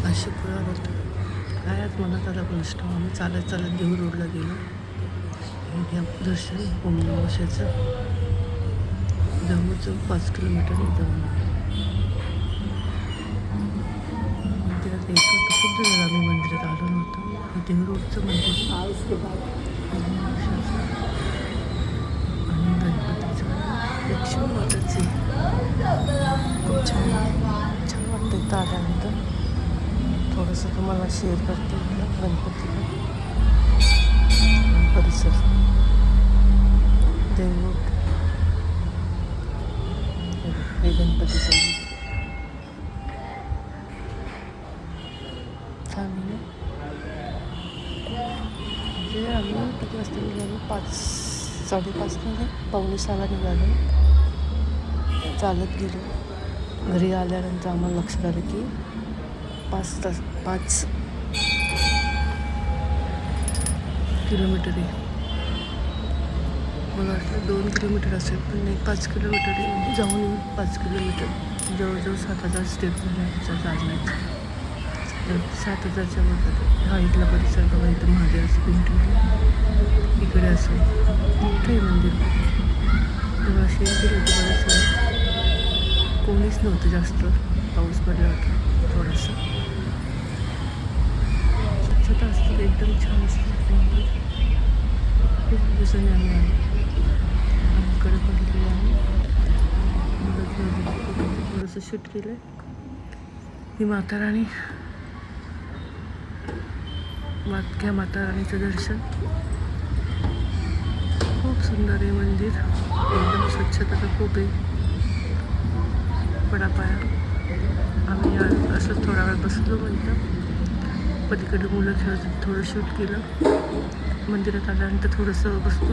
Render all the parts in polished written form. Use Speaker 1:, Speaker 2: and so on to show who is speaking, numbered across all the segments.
Speaker 1: अशी होतं काय आज मनात आला गोष्ट. आम्ही चालत चालत देहू रोडला गेलो. हे घ्या दर्शन ओमनमः देहूचं 5 किलोमीटर जाऊन मंदिरात यायचं होतं. खूप दिवस आम्ही मंदिरात आलो नव्हतो. हे देहू रोडचं मंदिर ओमनमः आणि गणपतीचं लक्ष्मी माताचे खूप छान छान वाटतं इथं आल्यानंतर. थोडंसं तुम्हाला शेअर करते गणपतीला परिसर देहू हे गणपतीचं छान आहे. म्हणजे आम्ही किती वाजता निघालो 5-5:30 नाही 5:45 निघालो. चालत गेलो. घरी आल्यानंतर आम्हाला लक्षात आलं की 5 किलोमीटर आहे. मला वाटलं 2 किलोमीटर असेल पण नाही 5 किलोमीटर आहे. म्हणजे जाऊन येऊन 5 किलोमीटर जवळजवळ 7,000 स्टेप झाल्या चालण्याचं. 7,000च्या वर हा इथला परिसर बघा. इथं महादेवाचं पिंटू इकडे असं मोठं आहे मंदिर. तेव्हा शेअर केलं होतं बरंच वेळा. कोणीच नव्हतं जास्त. पाऊस पडला होता थोडासा. स्वच्छता असतं एकदम छान असतं मंदिर. खूप दिवसांनी आम्ही आलो. आमकडे बघितलेलं आम्ही थोडंसं शूट केलं आहे. ही माता राणी घ्या माता राणीचं दर्शन. खूप सुंदर आहे मंदिर. एकदम स्वच्छता तर खूप आहे. पडापाया आम्ही असं थोडा वेळ बसलो. म्हणतं पलीकडे मुलं खेळत थोडं शूट केलं. मंदिरात आल्यानंतर थोडंसं बसतो.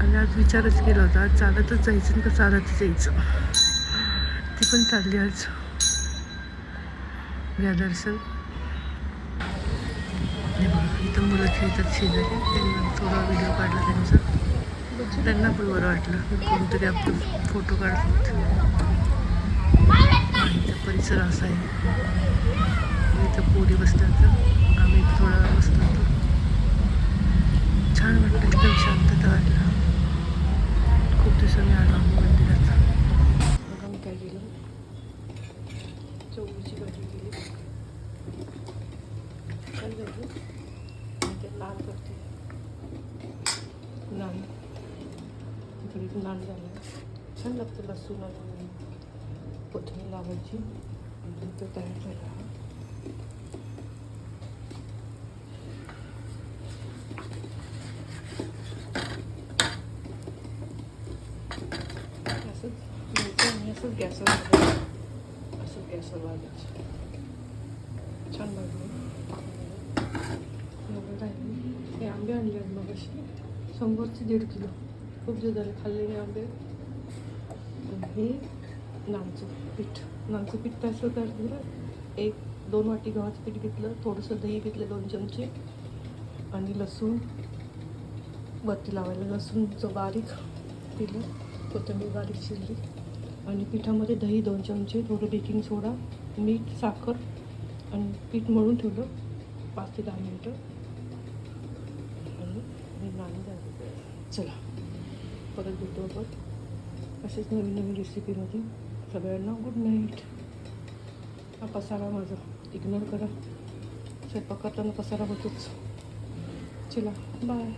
Speaker 1: आणि आज विचारच केला होता आज चालतच जायचं का चालतच यायचं. ती पण चालली आज. घ्या दर्शन. हे बघा इथं मुलं खेळतात शेजारी. त्यांना थोडा व्हिडिओ काढला त्यांचा. त्यांना पण बरं वाटलं कोणतरी आपलं फोटो काढतात. इथं परिसर असा आहे. इथं पोरी बसतात. आम्ही थोडा वेळ बसलो होतो. छान वाटतं एकदम शांतता वाटलं. खूप दिवसांनी आलो आम्ही मंदिरात. बघा मी काय केलं. चवळीची भाजी केली. छान झाली. ते नान करते. नान इकडे नान झालं. छान लागतं. लसूण आणि कोथिंबीर लावायची. तो तयार झाला. असंच गॅसवर भाजायचं. छान भाजलं. हे आंबे आणले आहेत मग अशी 100 ते 1.5 किलो. खूप दिवस झाले खाल्लेले आंबे. हे नानचं पीठ कसं करलं. 1-2 वाटी गव्हाचं पीठ घेतलं. थोडंसं दही घेतलं 2 चमचे. आणि लसूण वरती लावायला लसूणचं बारीक केलं. कोथिंबीर बारीक चिरली. आणि पिठामध्ये दही 2 चमचे, थोडं बेकिंग सोडा, मीठ, साखर आणि पीठ मळून ठेवलं 5 ते 10 मिनटं. आणि नाणी झाली. चला परत भेटू आपण असेच नवीन रेसिपीमध्ये. सगळ्यांना गुड नाईट. हा पसारा माझा इग्नोर करा. स्वयंपाक करताना पसारा होतोच. चला बाय.